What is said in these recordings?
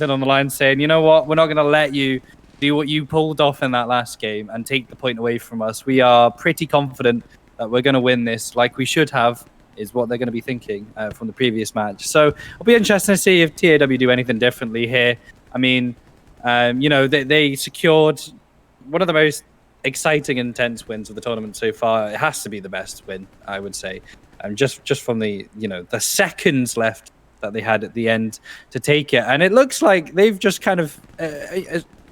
on the line saying, you know what, we're not going to let you do what you pulled off in that last game and take the point away from us. We are pretty confident that we're going to win this like we should have, is what they're going to be thinking from the previous match. So it'll be interesting to see if TAW do anything differently here. I mean, they secured one of the most exciting, intense wins of the tournament so far. It has to be the best win, I would say. Just from the seconds left that they had at the end to take it. And it looks like they've just kind of,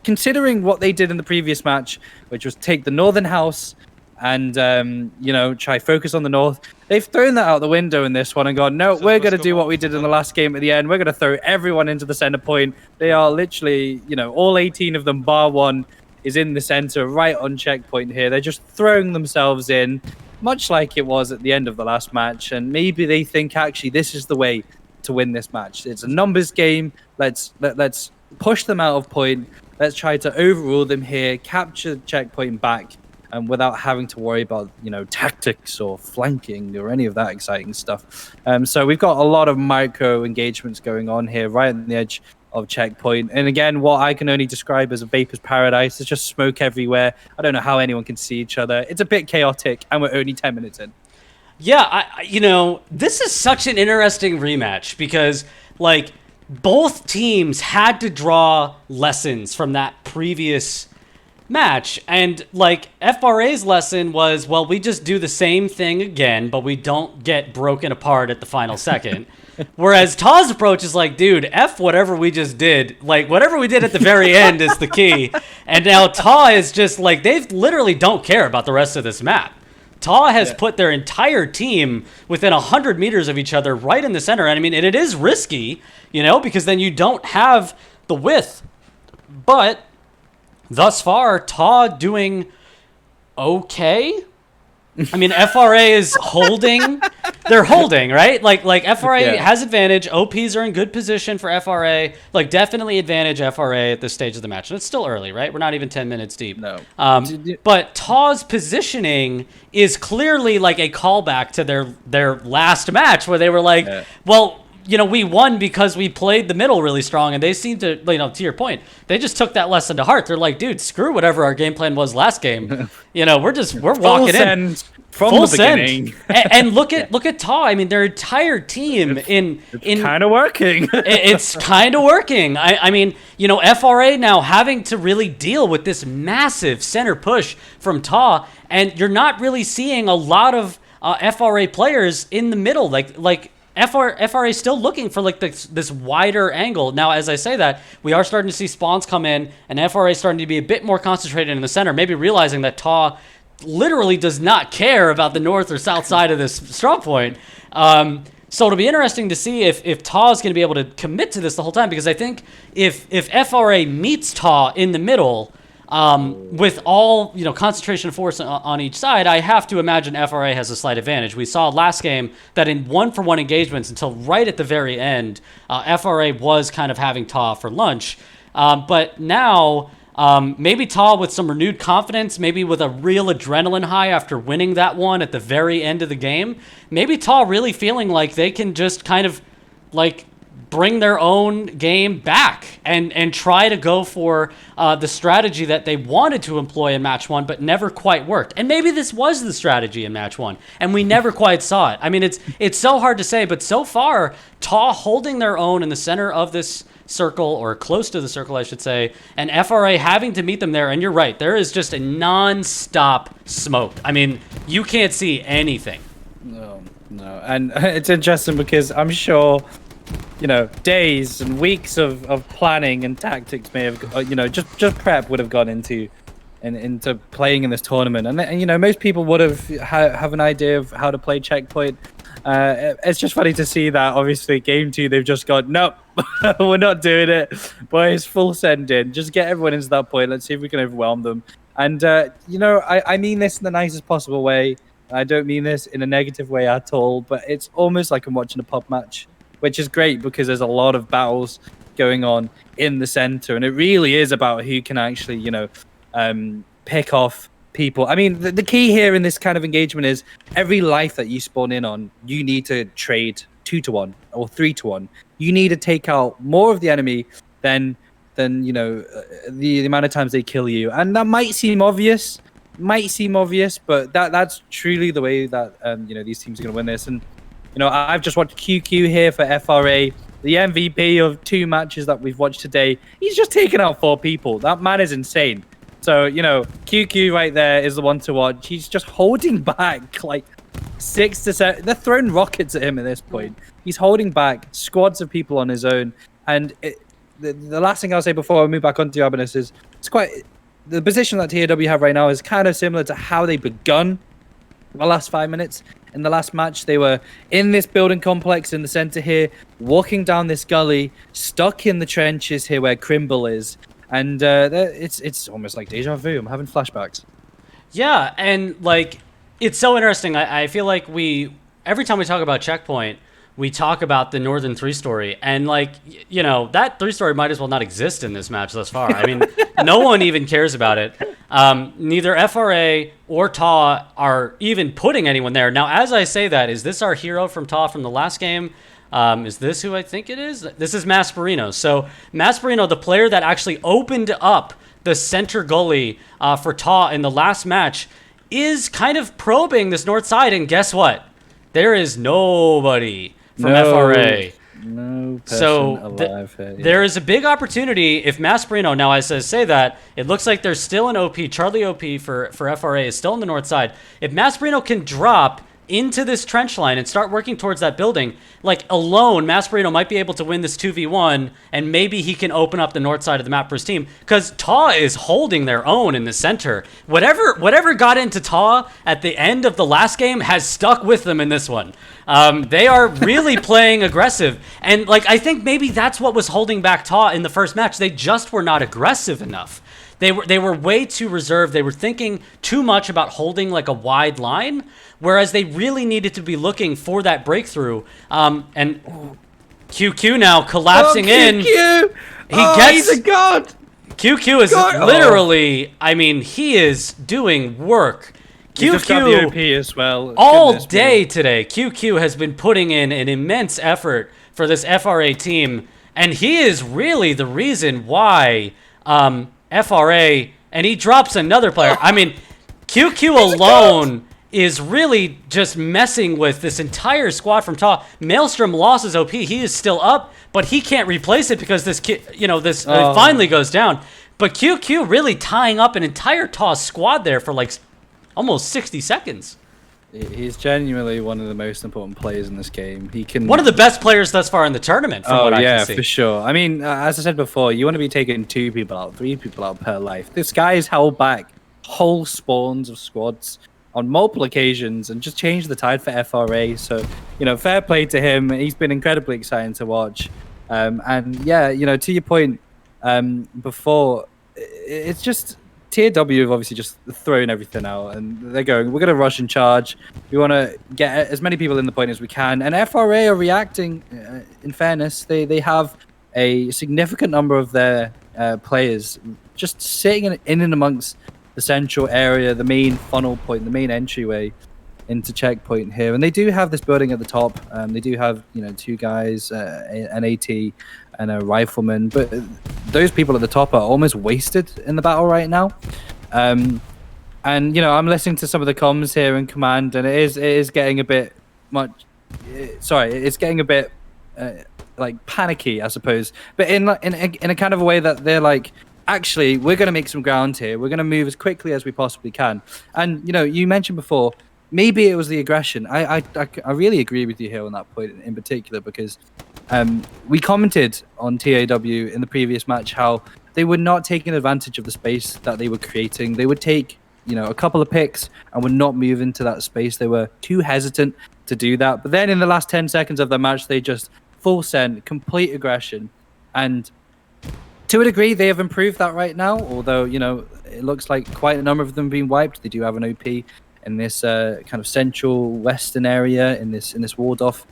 considering what they did in the previous match, which was take the northern house and, try focus on the north. They've thrown that out the window in this one and gone, no, we're going to do what we did in the last game at the end. We're going to throw everyone into the center point. They are literally, all 18 of them, bar one, is in the center, right on checkpoint here. They're just throwing themselves in, much like it was at the end of the last match. And maybe they think, actually, this is the way to win this match. It's a numbers game. Let's push them out of point. Let's try to overrule them here, capture the checkpoint back, and without having to worry about, tactics or flanking or any of that exciting stuff. So we've got a lot of micro engagements going on here, right on the edge of checkpoint. And again, what I can only describe as a vapor's paradise. There's just smoke everywhere. I don't know how anyone can see each other. It's a bit chaotic, and we're only 10 minutes in. Yeah, this is such an interesting rematch because, both teams had to draw lessons from that previous match. And, FRA's lesson was, well, we just do the same thing again, but we don't get broken apart at the final second. Whereas TAW's approach is like, dude, F whatever we just did. Whatever we did at the very end is the key. And now TAW is just, they literally don't care about the rest of this map. TAW has put their entire team within 100 meters of each other right in the center. And I mean, it is risky, because then you don't have the width. But thus far, TAW doing okay. I mean, FRA is holding. They're holding, right? FRA has advantage. OPs are in good position for FRA. Definitely advantage FRA at this stage of the match. And it's still early, right? We're not even 10 minutes deep. No. But TAW's positioning is clearly a callback to their last match where they were well, we won because we played the middle really strong, and they seem to, to your point, they just took that lesson to heart. They're like, dude, screw whatever our game plan was last game. We're walking in from full the beginning. and look at TAW. I mean, their entire team it's kind of working. It's kind of working. I mean, FRA now having to really deal with this massive center push from TAW, and you're not really seeing a lot of FRA players in the middle, FRA is still looking for this wider angle. Now, as I say that, we are starting to see spawns come in, and FRA is starting to be a bit more concentrated in the center, maybe realizing that TAW literally does not care about the north or south side of this strong point. So it'll be interesting to see if TAW is going to be able to commit to this the whole time, because I think if FRA meets TAW in the middle, with all concentration of force on each side, I have to imagine FRA has a slight advantage. We saw last game that in 1-for-1 engagements until right at the very end, FRA was kind of having TAW for lunch. But now maybe TAW with some renewed confidence, maybe with a real adrenaline high after winning that one at the very end of the game, maybe TAW really feeling like they can just kind of bring their own game back and try to go for the strategy that they wanted to employ in match one, but never quite worked. And maybe this was the strategy in match one, and we never quite saw it. I mean, it's so hard to say, but so far, TAW holding their own in the center of this circle, or close to the circle, I should say, and FRA having to meet them there. And you're right, there is just a non-stop smoke. I mean, you can't see anything. No. And it's interesting because I'm sure days and weeks of planning and tactics may have, just prep would have gone into playing in this tournament. And most people would have an idea of how to play checkpoint. It's just funny to see that, obviously, game 2, they've just gone, nope, we're not doing it. Boys, full send in. Just get everyone into that point. Let's see if we can overwhelm them. And, I mean this in the nicest possible way. I don't mean this in a negative way at all, but it's almost like I'm watching a pub match, which is great because there's a lot of battles going on in the center, and it really is about who can actually, pick off people. I mean, the key here in this kind of engagement is every life that you spawn in on, you need to trade 2-to-1 or 3-to-1. You need to take out more of the enemy then you know the amount of times they kill you, and that might seem obvious, but that's truly the way that you know, these teams are going to win this. And you know, I've just watched QQ here for FRA, the MVP of 2 matches that we've watched today. He's just taken out 4 people. That man is insane. So you know, QQ right there is the one to watch. He's just holding back like 6 to 7. They're throwing rockets at him at this point. He's holding back squads of people on his own. And the last thing I'll say before I move back onto Abanus is it's quite the position that TAW have right now is kind of similar to how they begun the last 5 minutes. In the last match, they were in this building complex in the center here, walking down this gully, stuck in the trenches here where Crimble is. And it's almost like deja vu. I'm having flashbacks. Yeah, and like it's so interesting. I feel like every time we talk about Checkpoint, we talk about the Northern 3-story, and like, you know, that 3-story might as well not exist in this match thus far. I mean, no one even cares about it. Neither FRA or TAW are even putting anyone there. Now, as I say that, is this our hero from TAW from the last game? Is this who I think it is? This is Masperino. So Masperino, the player that actually opened up the center gully for TAW in the last match, is kind of probing this north side, and guess what? There is nobody from FRA. No person alive here. Yeah. There is a big opportunity if Masperino, now as I say that, it looks like there's still an OP. Charlie OP for FRA is still on the north side. If Masperino can drop into this trench line and start working towards that building, like alone, Masperino might be able to win this 2v1, and maybe he can open up the north side of the map for his team, because TAW is holding their own in the center. Whatever got into TAW at the end of the last game has stuck with them in this one. They are really playing aggressive, and like I think maybe that's what was holding back TAW in the first match. They just were not aggressive enough. They were way too reserved. They were thinking too much about holding like a wide line, whereas they really needed to be looking for that breakthrough. And QQ now collapsing in. He's a god. QQ is literally, I mean, he is doing work. QQ OP as well. All day today, QQ has been putting in an immense effort for this FRA team, and he is really the reason why FRA, and he drops another player. I mean, QQ alone is really just messing with this entire squad from TAW. Maelstrom lost his OP. He is still up, but he can't replace it because this it finally goes down. But QQ really tying up an entire TAW squad there for like almost 60 seconds. He's genuinely one of the most important players in this game. He can one of the best players thus far in the tournament. From what I can see. For sure. I mean, as I said before, you want to be taking 2 people out, 3 people out per life. This guy has held back whole spawns of squads on multiple occasions and just changed the tide for FRA. So, you know, fair play to him. He's been incredibly exciting to watch. And yeah, you know, to your point before, it's just TAW have obviously just thrown everything out, and they're going, we're going to rush and charge. We want to get as many people in the point as we can. And FRA are reacting, in fairness. They have a significant number of their players just sitting in and amongst the central area, the main funnel point, the main entryway into checkpoint here. And they do have this building at the top. They do have, you know, 2 guys, an AT and a rifleman, but those people at the top are almost wasted in the battle right now. And you know, I'm listening to some of the comms here in command, and it is getting a bit much. Sorry, it's getting a bit like panicky, I suppose, but in a kind of a way that they're like, actually, we're going to make some ground here. We're going to move as quickly as we possibly can. And you know, you mentioned before, maybe it was the aggression. I really agree with you here on that point in particular, because we commented on TAW in the previous match how they were not taking advantage of the space that they were creating. They would take, you know, a couple of picks and would not move into that space. They were too hesitant to do that. But then in the last 10 seconds of the match, they just full send, complete aggression. And to a degree, they have improved that right now. Although, you know, it looks like quite a number of them have been wiped. They do have an OP in this kind of central western area, in this walled off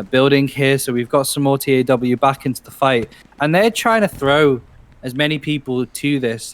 building here. So we've got some more TAW back into the fight, and they're trying to throw as many people to this,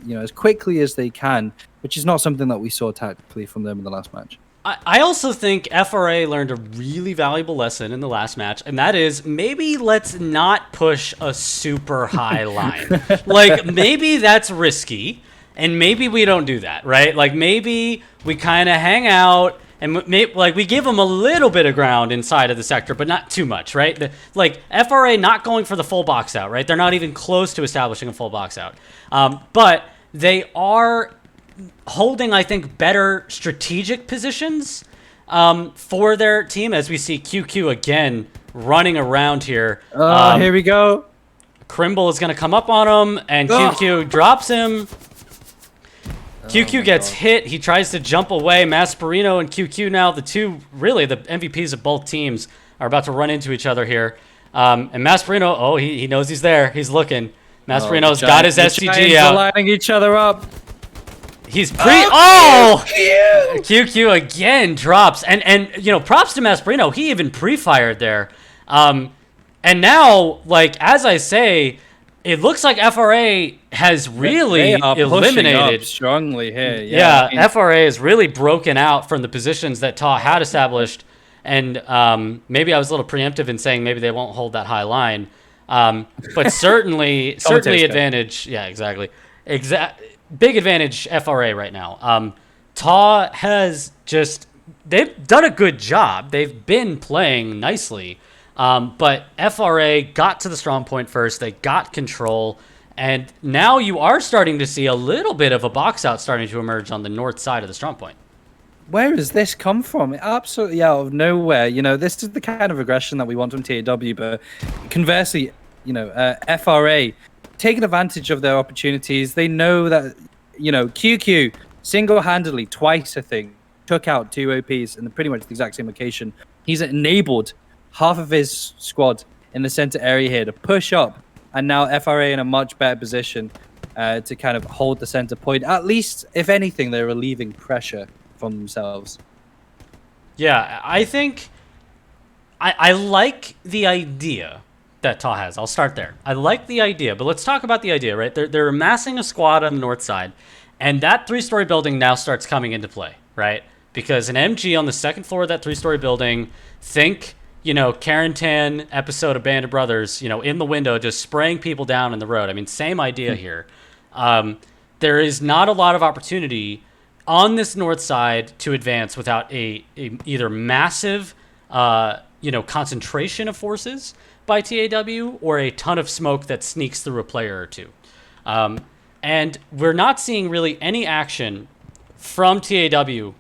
you know, as quickly as they can, which is not something that we saw tactically from them in the last match. I also think FRA learned a really valuable lesson in the last match, and that is maybe let's not push a super high line. Like, maybe that's risky, and maybe we don't do that, right? Like, maybe we kind of hang out, and like we give them a little bit of ground inside of the sector, but not too much, right? Like, FRA not going for the full box out, right? They're not even close to establishing a full box out. But they are holding, I think, better strategic positions for their team, as we see QQ again running around here. Here we go. Crimble is going to come up on him, and QQ drops him. QQ gets hit. He tries to jump away. Masperino and QQ now, the MVPs of both teams, are about to run into each other here. And Masperino, he knows he's there. He's looking. Masperino's got his STG out. Lining each other up. He's QQ again drops, and props to Masperino. He even pre-fired there, and now, like, as I say, it looks like FRA has really eliminated up strongly here. Yeah, FRA has really broken out from the positions that TAW had established, and maybe I was a little preemptive in saying maybe they won't hold that high line, but certainly advantage. Yeah, exactly. Big advantage FRA right now. TAW has they've done a good job. They've been playing nicely. But FRA got to the strong point first. They got control. And now you are starting to see a little bit of a box out starting to emerge on the north side of the strong point. Where has this come from? Absolutely out of nowhere. This is the kind of aggression that we want from TAW. But conversely, FRA taking advantage of their opportunities. They know that, QQ single-handedly twice, I think, took out 2 OPs in pretty much the exact same location. He's enabled half of his squad in the center area here to push up, and now FRA in a much better position to kind of hold the center point. At least, if anything, they're relieving pressure from themselves. Yeah, I think I like the idea that TAW has. I'll start there. I like the idea, but let's talk about the idea, right? They're amassing a squad on the north side, and that 3-story building now starts coming into play, right? Because an MG on the second floor of that 3-story building, think, Karen Tan episode of Band of Brothers, in the window, just spraying people down in the road. I mean, same idea here. There is not a lot of opportunity on this north side to advance without a either massive, concentration of forces by TAW or a ton of smoke that sneaks through a player or two. And we're not seeing really any action from TAW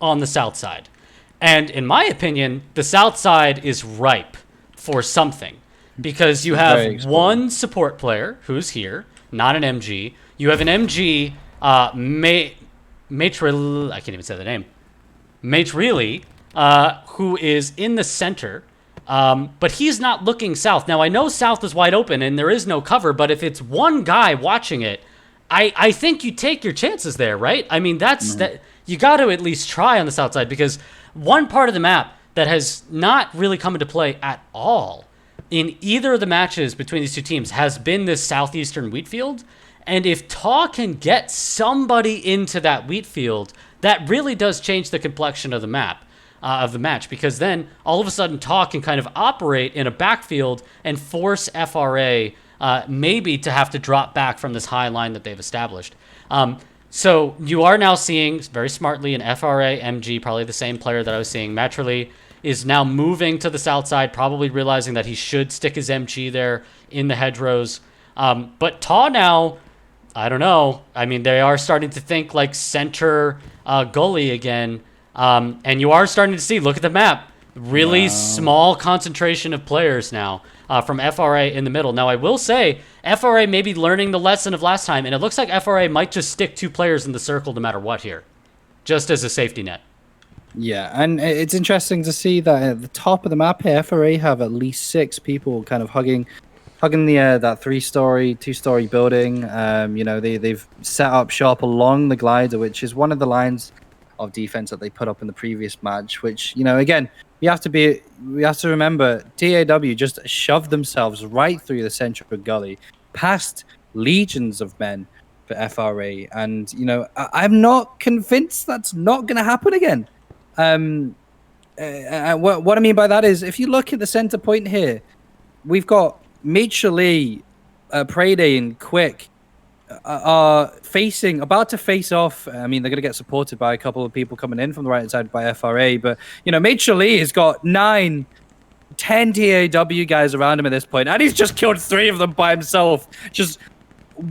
on the south side. And in my opinion, the south side is ripe for something because you have one support player who's here, not an MG. You have an MG, Matrili, I can't even say the name, Matrili, who is in the center. But he's not looking south. Now, I know south is wide open and there is no cover, but if it's one guy watching it, I think you take your chances there, right? I mean, that you got to at least try on the south side, because one part of the map that has not really come into play at all in either of the matches between these two teams has been this southeastern wheat field. And if TAW can get somebody into that wheat field, that really does change the complexion of the map. Of the match, because then all of a sudden TAW can kind of operate in a backfield and force FRA maybe to have to drop back from this high line that they've established. So you are now seeing, very smartly, an FRA MG, probably the same player that I was seeing, Matrili, is now moving to the south side, probably realizing that he should stick his MG there in the hedgerows. But TAW now, I don't know. I mean, they are starting to think like center gully again. And you are starting to see, look at the map, really small concentration of players now from FRA in the middle. Now, I will say, FRA may be learning the lesson of last time, and it looks like FRA might just stick 2 players in the circle no matter what here, just as a safety net. Yeah, and it's interesting to see that at the top of the map here, FRA have at least 6 people kind of hugging the that 3-story, 2-story building. They've set up shop along the glider, which is one of the lines of defense that they put up in the previous match, which, again, we have to remember TAW just shoved themselves right through the center of gully, past legions of men for FRA, and I'm not convinced that's not going to happen again. What I mean by that is, if you look at the center point here, we've got Major Lee, Preyday, and Quick are about to face off. I mean, they're going to get supported by a couple of people coming in from the right side by FRA, but Major Lee has got 10 TAW guys around him at this point, and he's just killed 3 of them by himself, just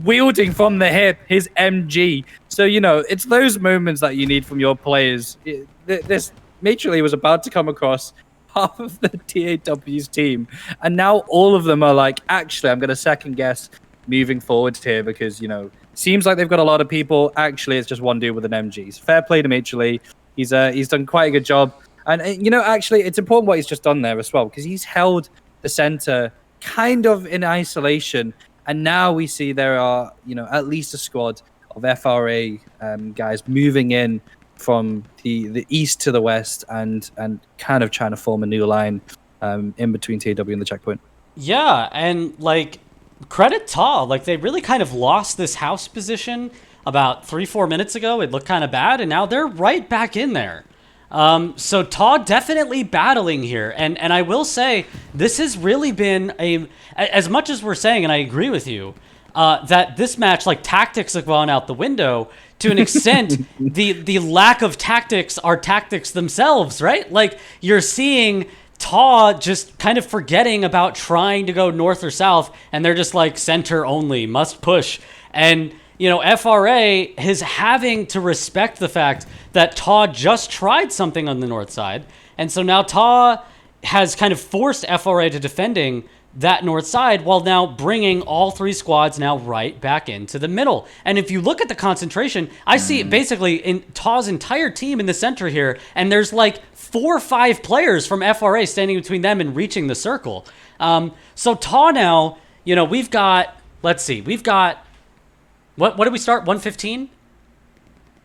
wielding from the hip his MG. So it's those moments that you need from your players. This Major Lee was about to come across half of the TAW's team, and now all of them are like, actually, I'm going to second guess moving forward here, because seems like they've got a lot of people. Actually, it's just one dude with an MG. So fair play to Major Lee. He's done quite a good job, and actually, it's important what he's just done there as well, because he's held the center kind of in isolation, and now we see there are at least a squad of FRA guys moving in from the east to the west, and kind of trying to form a new line in between TAW and the checkpoint. Yeah, and credit TAW, they really kind of lost this house position about 3-4 minutes ago. It looked kind of bad, and now they're right back in there. So TAW definitely battling here, and I will say this has really been as much as we're saying, and I agree with you, that this match, tactics have gone out the window to an extent. the lack of tactics are tactics themselves, right? You're seeing TAW just kind of forgetting about trying to go north or south, and they're just center only, must push. And FRA is having to respect the fact that TAW just tried something on the north side, and so now TAW has kind of forced FRA to defending that north side, while now bringing all 3 squads now right back into the middle. And if you look at the concentration, I see basically in TAW's entire team in the center here, and there's 4 or 5 players from FRA standing between them and reaching the circle. So TAW now, we've got, let's see, we've got, what did we start, 1:15?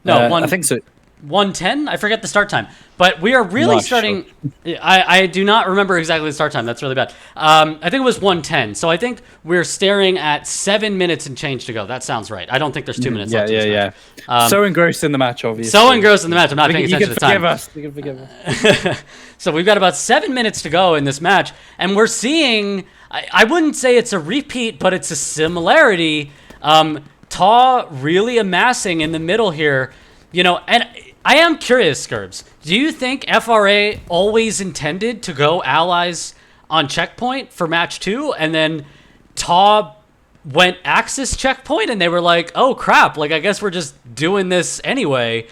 No, I think so. 1:10? I forget the start time. But we are really starting... Sure. I do not remember exactly the start time. That's really bad. I think it was 1:10. So I think we're staring at 7 minutes and change to go. That sounds right. I don't think there's 2 minutes left. Yeah. So engrossed in the match, obviously. So engrossed in the match. I'm not paying attention to the time. You can forgive us. So we've got about 7 minutes to go in this match. And we're seeing... I wouldn't say it's a repeat, but it's a similarity. TAW really amassing in the middle here. And... I am curious, Scurbs. Do you think FRA always intended to go allies on checkpoint for match 2, and then TAW went Axis checkpoint, and they were like, oh crap, I guess we're just doing this anyway?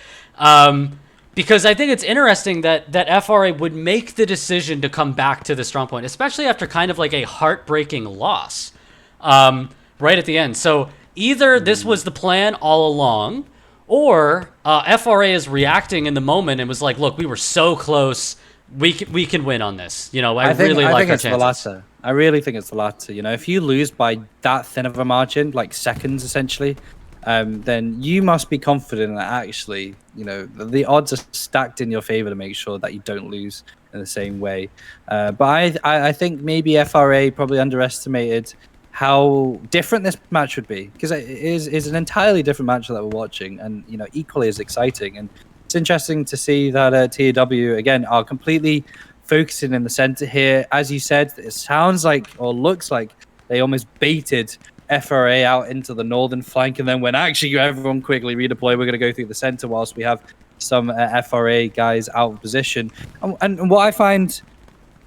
Because I think it's interesting that FRA would make the decision to come back to the strong point, especially after kind of a heartbreaking loss right at the end. So either this was the plan all along, or FRA is reacting in the moment and was like, look, we were so close. We can win on this. I think it's the latter. I really think it's the latter. If you lose by that thin of a margin, seconds essentially, then you must be confident that actually, the odds are stacked in your favor to make sure that you don't lose in the same way. But I think maybe FRA probably underestimated how different this match would be, because it is an entirely different match that we're watching, and equally as exciting. And it's interesting to see that TAW again are completely focusing in the center here. As you said, it sounds like, or looks like, they almost baited FRA out into the northern flank, and then when actually everyone quickly redeploy, we're going to go through the center whilst we have some FRA guys out of position. And what I find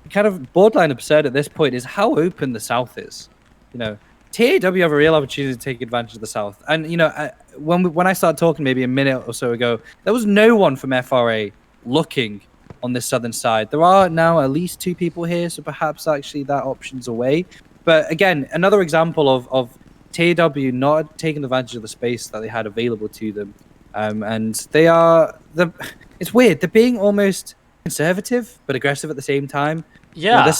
kind of borderline absurd at this point is how open the south is. TAW have a real opportunity to take advantage of the south. And, when I started talking maybe a minute or so ago, there was no one from FRA looking on this southern side. There are now at least 2 people here, so perhaps actually that option's away. But again, another example of TAW not taking advantage of the space that they had available to them. And they are... It's weird. They're being almost conservative, but aggressive at the same time. Yeah. They're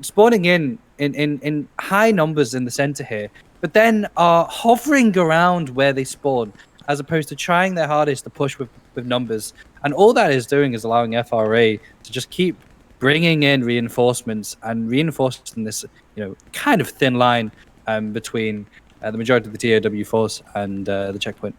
spawning in high numbers in the center here, but then are hovering around where they spawn, as opposed to trying their hardest to push with numbers. And all that is doing is allowing FRA to just keep bringing in reinforcements and reinforcing this, kind of thin line between the majority of the TAW force and the checkpoint.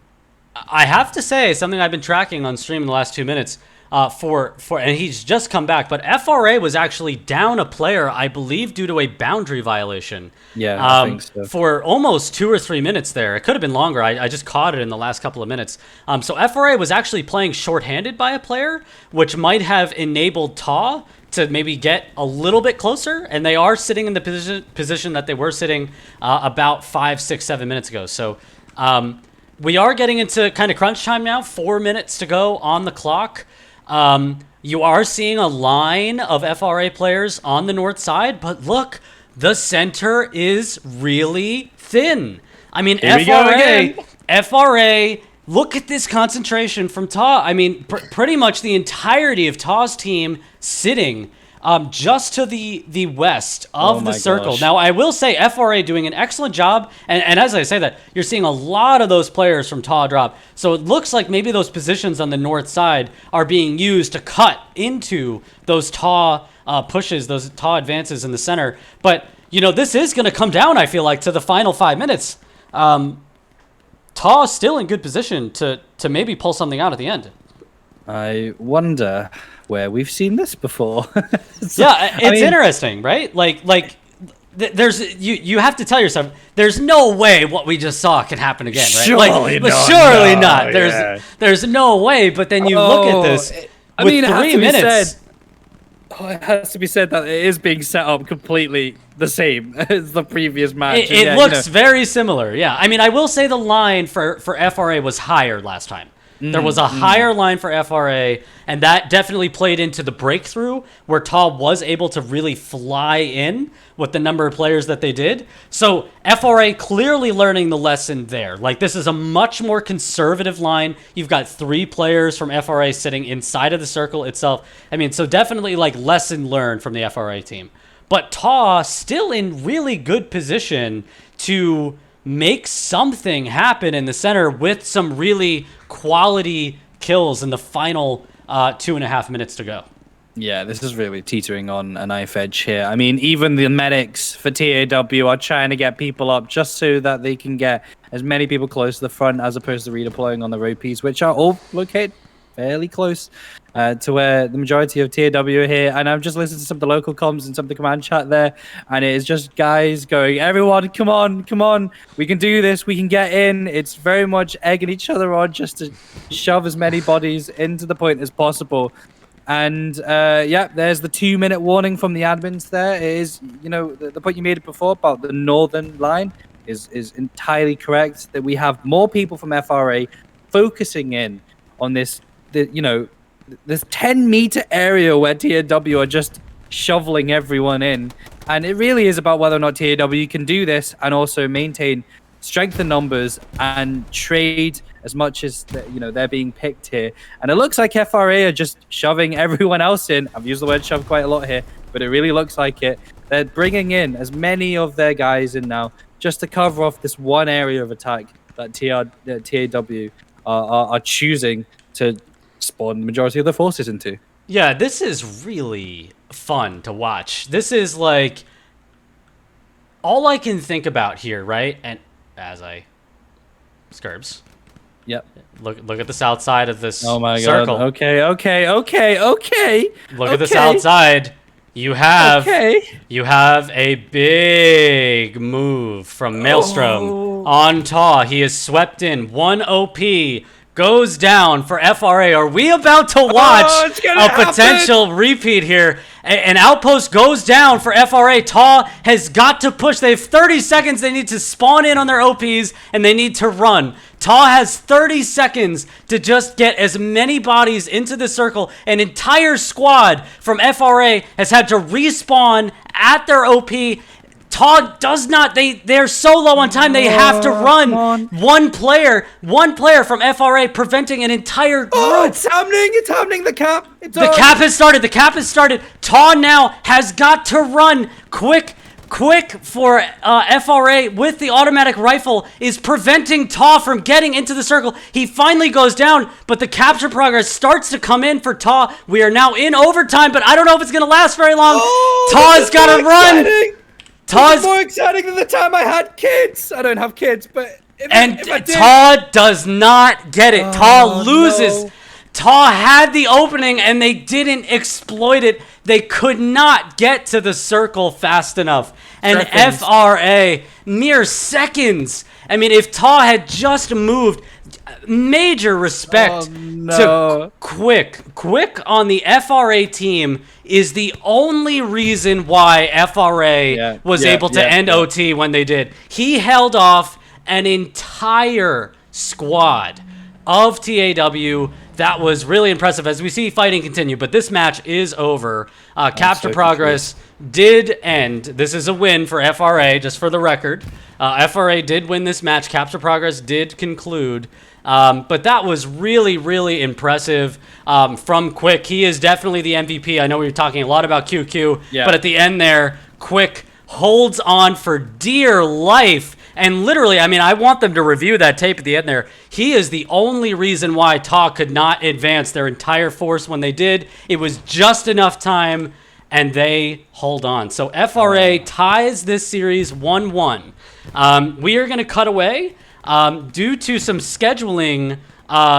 I have to say, something I've been tracking on stream in the last 2 minutes, and he's just come back. But FRA was actually down a player, I believe, due to a boundary violation. Yeah, I think so. For almost 2 or 3 minutes there. It could have been longer. I just caught it in the last couple of minutes. So FRA was actually playing shorthanded by a player, which might have enabled TAW to maybe get a little bit closer, and they are sitting in the position that they were sitting about 5, 6, 7 minutes ago. So we are getting into kind of crunch time now. 4 minutes to go on the clock. You are seeing a line of FRA players on the north side, but look, the center is really thin. I mean, FRA, look at this concentration from TAW. I mean, pretty much the entirety of TAW's team sitting just to the west of the circle. Gosh. Now, I will say FRA doing an excellent job. And as I say that, you're seeing a lot of those players from TAW drop. So it looks like maybe those positions on the north side are being used to cut into those TAW pushes, those TAW advances in the center. But, this is going to come down, I feel like, to the final 5 minutes. TAW still in good position to maybe pull something out at the end. I wonder where we've seen this before. It's interesting, right? There's you have to tell yourself there's no way what we just saw can happen again, right? Surely not. There's no way. But then you look at this. I mean, 3 minutes. It has to be said that it is being set up completely the same as the previous match. It looks very similar. Yeah, I mean, I will say the line for FRA was higher last time. There was a higher line for FRA, and that definitely played into the breakthrough where TAW was able to really fly in with the number of players that they did. So FRA clearly learning the lesson there. Like, this is a much more conservative line. You've got 3 players from FRA sitting inside of the circle itself. I mean, so definitely like lesson learned from the FRA team. But TAW still in really good position to make something happen in the center with some really quality kills in the final 2.5 minutes to go. Yeah, this is really teetering on a knife edge here. I mean, even the medics for TAW are trying to get people up just so that they can get as many people close to the front as opposed to redeploying on the road piece, which are all located fairly close to where the majority of TAW are here. And I'm just listening to some of the local comms and some of the command chat there, and it is just guys going, everyone, come on, we can do this, we can get in. It's very much egging each other on just to shove as many bodies into the point as possible. And there's the 2-minute warning from the admins there. It is, the point you made before about the northern line is entirely correct, that we have more people from FRA focusing in on this, this 10-meter area where TAW are just shoveling everyone in. And it really is about whether or not TAW can do this and also maintain strength in numbers and trade as much as they're being picked here. And it looks like FRA are just shoving everyone else in. I've used the word shove quite a lot here, but it really looks like it. They're bringing in as many of their guys in now just to cover off this one area of attack that TAW are choosing to spawn the majority of the forces into. Yeah, this is really fun to watch. This is like all I can think about here, right? And as I Scurbs. Yep. Look at the south side of this circle. Oh my god. Okay. Look at the south side. You have a big move from Maelstrom on TAW. He is swept in. 1 OP goes down for FRA. Are we about to watch a potential repeat here? An outpost goes down for FRA. TAW has got to push. They have 30 seconds. They need to spawn in on their OPs, and they need to run. TAW has 30 seconds to just get as many bodies into the circle. An entire squad from FRA has had to respawn at their OP. TAW does not, they're so low on time, they have to run. One player from FRA preventing an entire group. Oh, it's happening, the cap. The cap has started. TAW now has got to run quick for FRA with the automatic rifle is preventing TAW from getting into the circle. He finally goes down, but the capture progress starts to come in for TAW. We are now in overtime, but I don't know if it's going to last very long. TAW's got to run. TAW's more exciting than the time I had kids. I don't have kids, but if I did... TAW does not get it. TAW loses. TAW had the opening and they didn't exploit it. They could not get to the circle fast enough. And FRA, mere seconds. I mean, if TAW had just moved, major respect to Quick. Quick on the FRA team is the only reason why FRA was able to end OT when they did. He held off an entire squad of TAW. That was really impressive as we see fighting continue, but this match is over. Capture Progress did end. This is a win for FRA, just for the record. FRA did win this match. Capture Progress did conclude. But that was really, really impressive from Quick. He is definitely the MVP. I know we were talking a lot about QQ, but at the end there, Quick holds on for dear life. And literally, I mean, I want them to review that tape at the end there. He is the only reason why TAW could not advance their entire force when they did. It was just enough time, and they hold on. So FRA ties this series 1-1. We are going to cut away. Due to some scheduling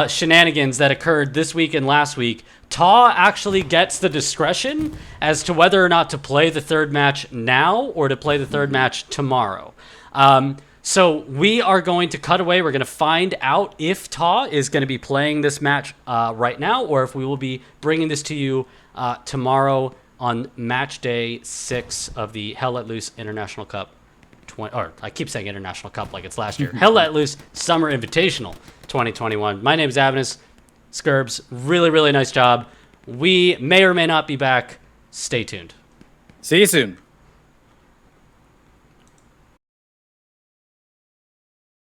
shenanigans that occurred this week and last week, TAW actually gets the discretion as to whether or not to play the third match now or to play the third match tomorrow. So we are going to cut away. We're going to find out if TAW is going to be playing this match right now or if we will be bringing this to you tomorrow on match day 6 of the Hell Let Loose International Cup. I keep saying International Cup like it's last year. Hell Let Loose Summer Invitational 2021. My name is Avanis. Scurbs, really, really nice job. We may or may not be back. Stay tuned. See you soon.